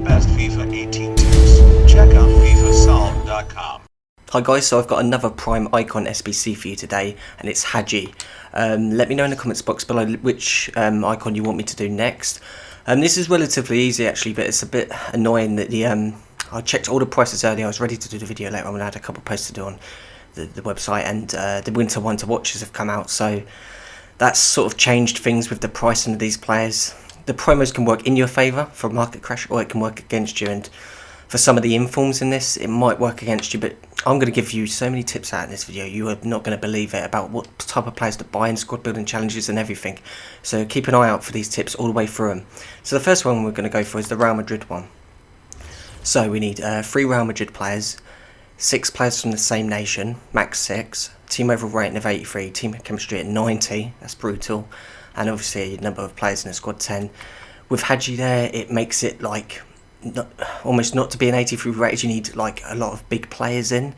best FIFA 18 tips. Check out FIFASolve.com. Hi guys, so I've got another Prime Icon SBC for you today, and it's Hagi. Let me know in the comments box below which icon you want me to do next. This is relatively easy actually, but it's a bit annoying that I checked all the prices earlier. I was ready to do the video later on. I had a couple of posts to do on the website, and the winter one to watches have come out, so that's sort of changed things with the pricing of these players. The promos can work in your favour for a market crash, or it can work against you, and for some of the informs in this, it might work against you, but I'm going to give you so many tips out in this video, you are not going to believe it, about what type of players to buy in squad building challenges and everything. So keep an eye out for these tips all the way through them. So the first one we're going to go for is the Real Madrid one. So we need 3 Real Madrid players, 6 players from the same nation, max 6, team overall rating of 83, team chemistry at 90, that's brutal, and obviously a number of players in the squad 10. With Hagi there, it makes it like almost not to be an 83 rated, you need like a lot of big players in,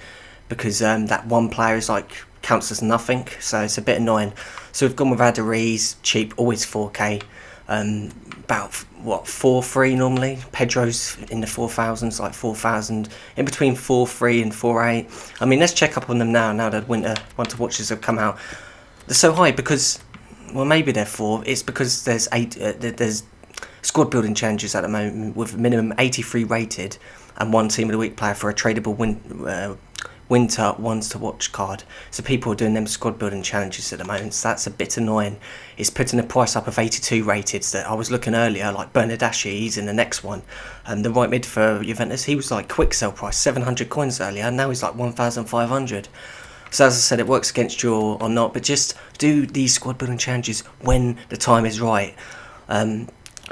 because that one player is like counts as nothing, so it's a bit annoying. So we've gone with Adariz, cheap, always 4k, about what, 4.3 normally. Pedro's in the 4,000s, like 4,000, in between 4.3 and 4.8. I mean, let's check up on them now that winter one to watches have come out. They're so high because, well, maybe they're 4. It's because there's there's squad building challenges at the moment with minimum 83 rated and 1 team of the week player for a tradable winter ones to watch card. So people are doing them squad building challenges at the moment, so that's a bit annoying. It's putting the price up of 82 rateds that I was looking earlier, like Bernardeschi, he's in the next one, and the right mid for Juventus, he was like quick sell price 700 coins earlier, and now he's like 1,500. So as I said, it works against you or not, but just do these squad building challenges when the time is right.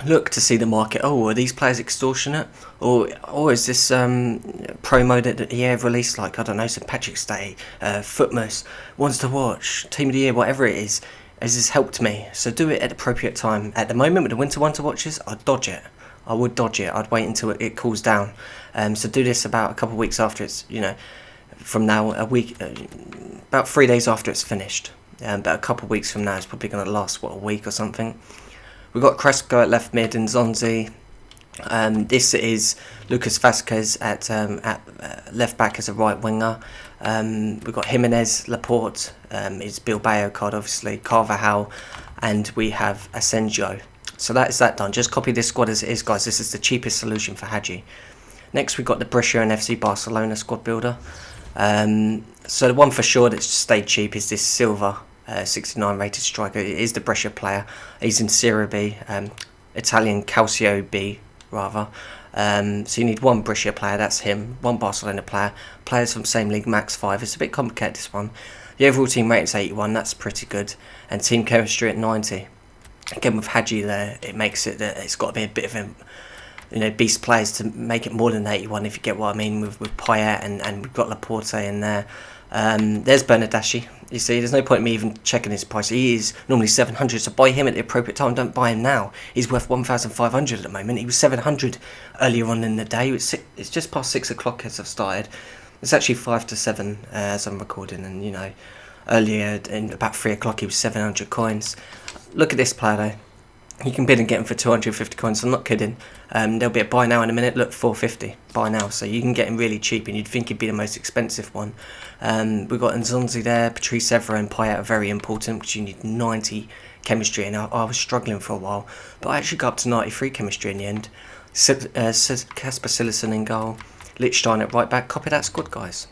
Look to see the market. Oh, are these players extortionate, or is this promo that EA have released, like, I don't know, St. Patrick's Day, Footmas, Wants to Watch, Team of the Year, whatever it is, has this helped me? So do it at the appropriate time. At the moment with the winter one to watches, I'd dodge it. I would dodge it. I'd wait until it cools down. So do this about a couple of weeks after it's, from now, a week, about 3 days after it's finished. But a couple of weeks from now, it's probably going to last, what, a week or something. We've got Cresco at left mid and Zonzi. This is Lucas Vazquez at left back as a right winger. We've got Jimenez, Laporte, is Bilbao card obviously, Carvajal, and we have Asensio. So that is that done. Just copy this squad as it is, guys. This is the cheapest solution for Hagi. Next we've got the Brescia and FC Barcelona squad builder. So the one for sure that's stayed cheap is this Silva. 69 rated striker. It is the Brescia player. He's in Serie B, Italian Calcio B rather. So you need 1 Brescia player, that's him, 1 Barcelona player, players from same league, max 5. It's a bit complicated, this one. The overall team rating is 81, that's pretty good, and team chemistry at 90. Again with Hagi there, it makes it that it's got to be a bit of a beast players to make it more than 81, if you get what I mean, with Payet, and we've got Laporte in there. There's Bernardeschi. You see, there's no point in me even checking his price. He is normally 700, so buy him at the appropriate time. Don't buy him now. He's worth 1,500 at the moment. He was 700 earlier on in the day. It's just past 6 o'clock as I've started. It's actually 5 to 7 as I'm recording, and earlier in about 3 o'clock he was 700 coins. Look at this player though. You can bid and get him for 250 coins. I'm not kidding. There'll be a buy now in a minute. Look, 450 buy now. So you can get him really cheap, and you'd think he'd be the most expensive one. We've got Nzonzi there, Patrice Evra and Payet are very important, because you need 90 chemistry, and I was struggling for a while, but I actually got up to 93 chemistry in the end. Casper Sillerson in goal, Lichtstein at right back. Copy that squad, guys.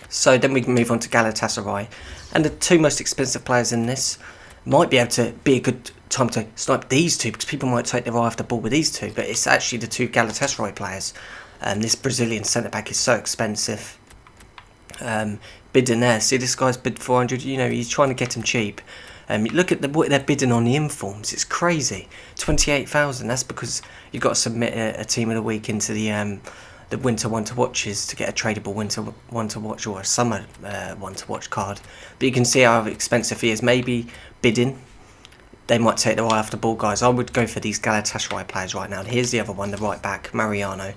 So then we can move on to Galatasaray, and the 2 most expensive players in this might be able to be a good time to snipe these 2, because people might take their eye off the ball with these 2, but it's actually the 2 Galatasaray players. This Brazilian centre-back is so expensive. Bidding there, see this guy's bid 400, he's trying to get him cheap. Look at what they're bidding on the informs, it's crazy. 28,000, that's because you've got to submit a team of the week into the winter one to watches to get a tradable winter one to watch, or a summer one to watch card. But you can see how expensive he is. Maybe bidding, they might take their eye off the ball, guys. I would go for these Galatasaray players right now. And here's the other one, the right back, Mariano.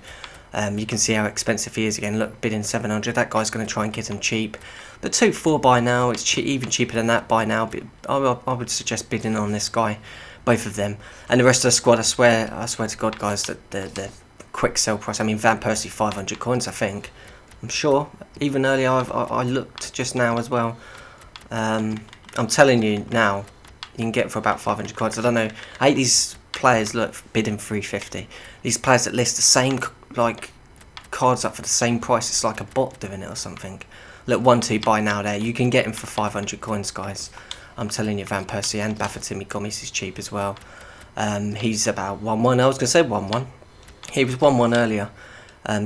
You can see how expensive he is again. Look, bidding 700. That guy's going to try and get him cheap. The 2-4 buy now, it's even cheaper than that buy now. But I would suggest bidding on this guy, both of them. And the rest of the squad, I swear to God, guys, that the quick sell price. I mean, Van Persie 500 coins, I think. I'm sure. Even earlier, I looked just now as well. I'm telling you now, you can get it for about 500 coins. I don't know. I hate these players bidding 350. These players that list the same like cards up for the same price. It's like a bot doing it or something. Look, 1-2 buy now there. You can get him for 500 coins, guys. I'm telling you, Van Persie and Bafétimbi Gomis is cheap as well. He's about 1-1. I was going to say 1-1. He was 1-1 earlier.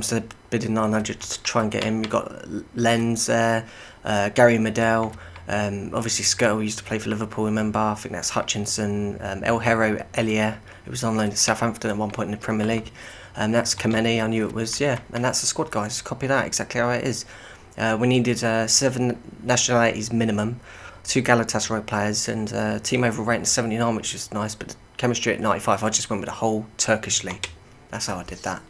So they're bidding 900 to try and get him. We've got Lens there, Gary Medel. Obviously, Skirtle used to play for Liverpool, remember? I think that's Hutchinson. El Hero Elia, who was on loan to Southampton at one point in the Premier League. That's Kameni, I knew it was, yeah. And that's the squad, guys. Copy that, exactly how it is. We needed 7 nationalities minimum, 2 Galatasaray players, and team overall rating 79, which is nice, but the chemistry at 95. I just went with the whole Turkish league. That's how I did that.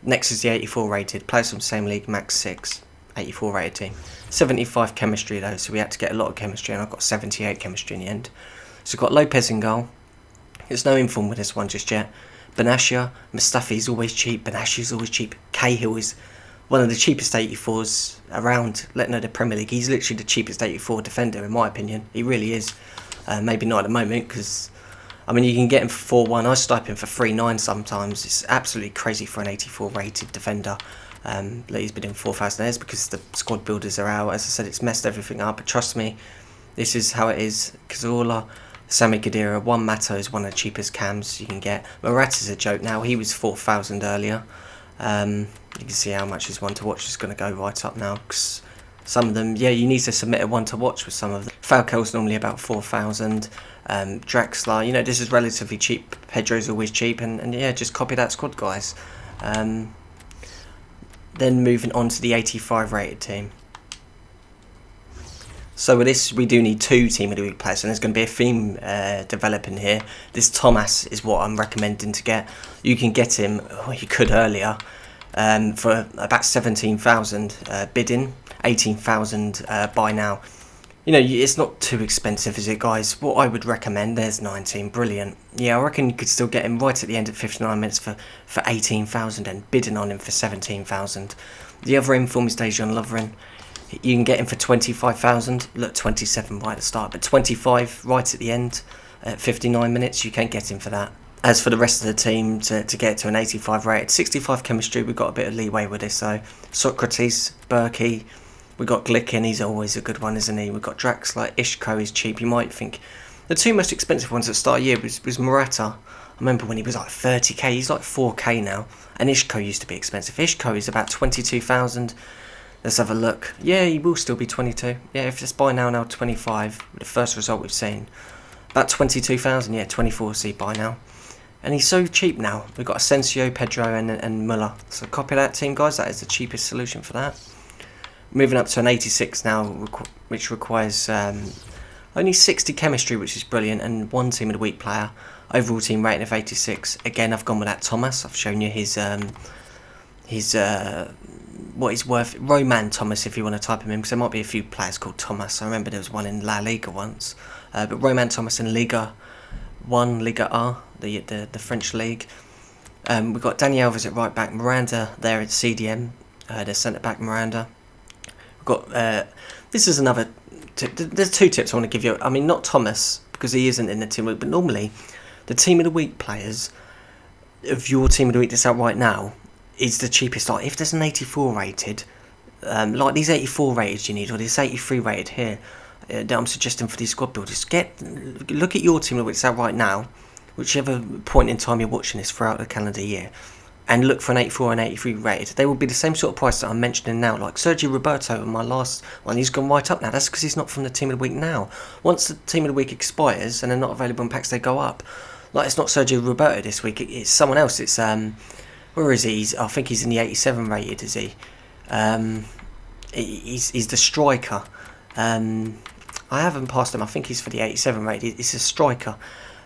Next is the 84 rated, players from the same league, max 6, 84 rated team. 75 chemistry though, so we had to get a lot of chemistry, and I got 78 chemistry in the end. So we've got Lopez in goal. There's no inform with this one just yet. Benashia, Mustafi's always cheap, Benashia's always cheap. Cahill is one of the cheapest 84s around, let know the Premier League. He's literally the cheapest 84 defender in my opinion. He really is. Maybe not at the moment, because I mean you can get him for 4-1. I stipe him for 3-9 sometimes. It's absolutely crazy for an 84 rated defender. He's been in 4,000 airs because the squad builders are out. As I said, it's messed everything up, but trust me, this is how it is. Cazorla, Sami Khedira, Juan Mato is one of the cheapest cams you can get. Morata's a joke now. He was 4,000 earlier. You can see how much his one to watch is going to go right up now, because some of them, yeah, you need to submit a one to watch with some of them. Falcao's normally about 4,000. Draxler, you know, this is relatively cheap. Pedro's always cheap, and yeah, just copy that squad, guys. Then moving on to the 85 rated team. So with this, we do need 2 team of the week players, and there's going to be a theme developing here. This Thomas is what I'm recommending to get. You can get him, or you could earlier, for about 17,000 bidding, 18,000 buy now. You know, it's not too expensive, is it, guys? What I would recommend, there's 19, brilliant. Yeah, I reckon you could still get him right at the end of 59 minutes for 18,000 and bidding on him for 17,000. The other inform is Dejan Lovren. You can get him for 25,000. Look, 27 right at the start, but 25 right at the end at 59 minutes. You can't get him for that. As for the rest of the team, to get to an 85 rated, 65 chemistry, we've got a bit of leeway with this. So Socrates, Berkey, we got Glickin, he's always a good one, isn't he? We've got Draxler, Ishko is cheap. You might think the 2 most expensive ones at the start of the year was Morata. I remember when he was like 30k, he's like 4k now. And Ishko used to be expensive. Ishko is about 22,000. Let's have a look. Yeah, he will still be 22. Yeah, if it's buy now 25, the first result we've seen. About 22,000, yeah, 24 see buy now. And he's so cheap now. We've got Asensio, Pedro and Muller. So copy that team, guys. That is the cheapest solution for that. Moving up to an 86 now, which requires only 60 chemistry, which is brilliant, and 1 team of the week player. Overall team rating of 86. Again, I've gone with that Thomas. I've shown you his what he's worth. Roman Thomas, if you want to type him in, because there might be a few players called Thomas. I remember there was one in La Liga once. But Roman Thomas in Liga 1, Liga R, the French league. We've got Dani Alves at right back, Miranda there at CDM, the centre back Miranda. We've got this is another tip. There's 2 tips I want to give you. I mean, not Thomas, because he isn't in the team of the week, but normally the team of the week players of your team of the week that's out right now is the cheapest. Like if there's an 84 rated, like these 84 rated you need, or this 83 rated here, that I'm suggesting for these squad builders, look at your team of the week that's out right now, whichever point in time you're watching this throughout the calendar year, and look for an 84 and 83 rated. They will be the same sort of price that I'm mentioning now. Like Sergio Roberto in my last one, he's gone right up now. That's because he's not from the team of the week now. Once the team of the week expires and they're not available in packs, they go up. Like it's not Sergio Roberto this week, it's someone else. It's where is he? I think he's in the 87 rated, is he? He's the striker. I haven't passed him. I think he's for the 87 rated. He's a striker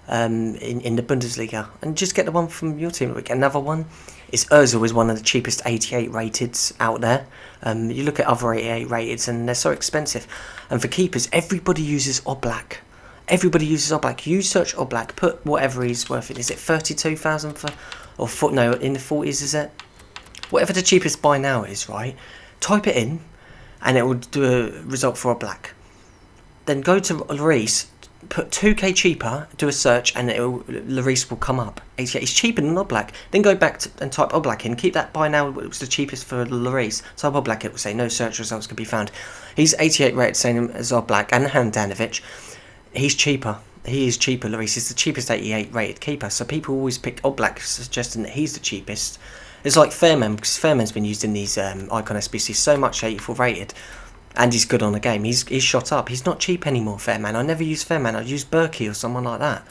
in the Bundesliga. And just get the one from your team of the week. Another one is Ozil, is one of the cheapest 88 rateds out there. You look at other 88 rateds and they're so expensive. And for keepers, everybody uses Oblak. Everybody uses Oblak. You search Oblak, put whatever he's worth. Is it 32,000 for or no, in the 40s, is it? Whatever the cheapest buy now is, right? Type it in, and it will do a result for a black. Then go to Lloris, put 2k cheaper, do a search, and Lloris will come up. It's cheaper than Oblak. Then go back and type Oblak in. Keep that buy now. It was the cheapest for Lloris. Type Oblak. It will say no search results can be found. He's 88 rated, same as Oblak and Handanovic. He's cheaper. He is cheaper. Lloris is the cheapest 88 rated keeper. So people always pick Oblak, suggesting that he's the cheapest. It's like Fairman, because Fairman's been used in these Icon SBCs so much, 84 rated. And he's good on the game. He's shot up. He's not cheap anymore, Fairman. I never use Fairman. I'd use Berkey or someone like that.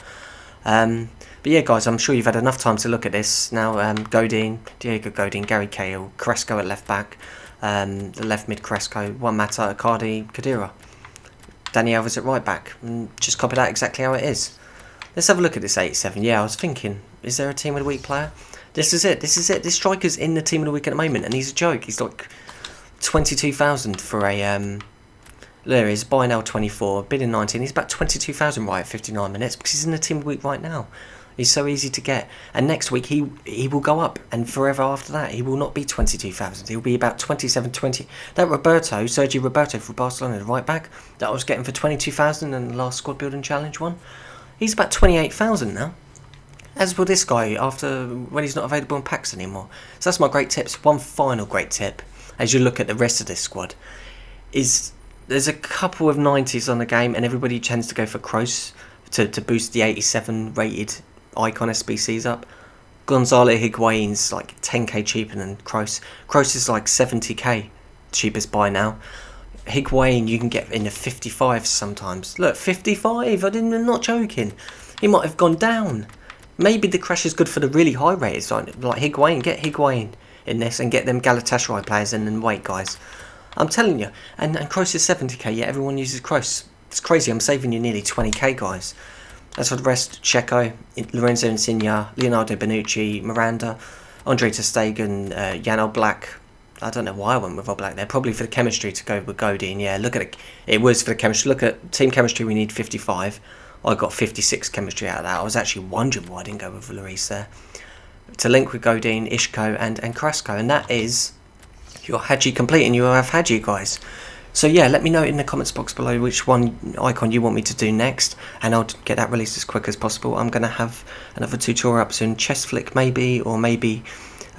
But yeah, guys, I'm sure you've had enough time to look at this. Now, Godin, Diego Godin, Gary Cahill, Cresco at left back, the left mid Cresco, Juan Mata, Icardi, Khedira. Dani Alves at right back. And just copy that exactly how it is. Let's have a look at this 87. Yeah, I was thinking, is there a team of the week player? This is it. This striker's in the team of the week at the moment, and he's a joke. He's like 22,000 for a there is buy now 24, bid in 19. He's about 22,000 right at 59 minutes because he's in the team of the week right now. He's so easy to get, and next week he will go up, and forever after that he will not be 22,000. He'll be about 27, 20. That Sergio Roberto for Barcelona, the right back that I was getting for 22,000 in the last squad building challenge one. He's about 28,000 now. As will this guy after when he's not available in packs anymore. So that's my great tips. One final great tip, as you look at the rest of this squad, is there's a couple of 90s on the game, and everybody tends to go for Kroos to boost the 87 rated Icon SBCs up. Gonzalo Higuain's like 10k cheaper than Kroos. Kroos is like 70k cheapest buy now. Higuain you can get in the 55s sometimes. Look, 55, I'm not joking. He might have gone down. Maybe the crash is good for the really high rated, like Higuain. Get Higuain in this and get them Galatasaray players in and wait, guys. I'm telling you. And Kroos is 70k, yet everyone uses Kroos. It's crazy. I'm saving you nearly 20k, guys. As for the rest, Checo, Lorenzo Insigne, Leonardo Bonucci, Miranda, Andre ter Stegen, Jan Oblak. I don't know why I went with Oblak there. Probably for the chemistry to go with Godin. Yeah, look at it. It was for the chemistry. Look at team chemistry. We need 55. I got 56 chemistry out of that. I was actually wondering why I didn't go with Lloris there. To link with Godin, Ishko and Cresco. And that is your Hagi complete. And you have Hagi, guys. So yeah, let me know in the comments box below which one icon you want me to do next. And I'll get that released as quick as possible. I'm going to have another tutorial up soon. Chest flick maybe, or maybe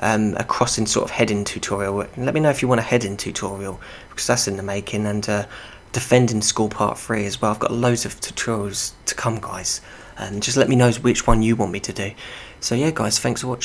a crossing sort of heading tutorial. Let me know if you want a heading tutorial, because that's in the making. And defending school part 3 as well. I've got loads of tutorials to come, guys, and just let me know which one you want me to do. So yeah, guys, thanks for watching.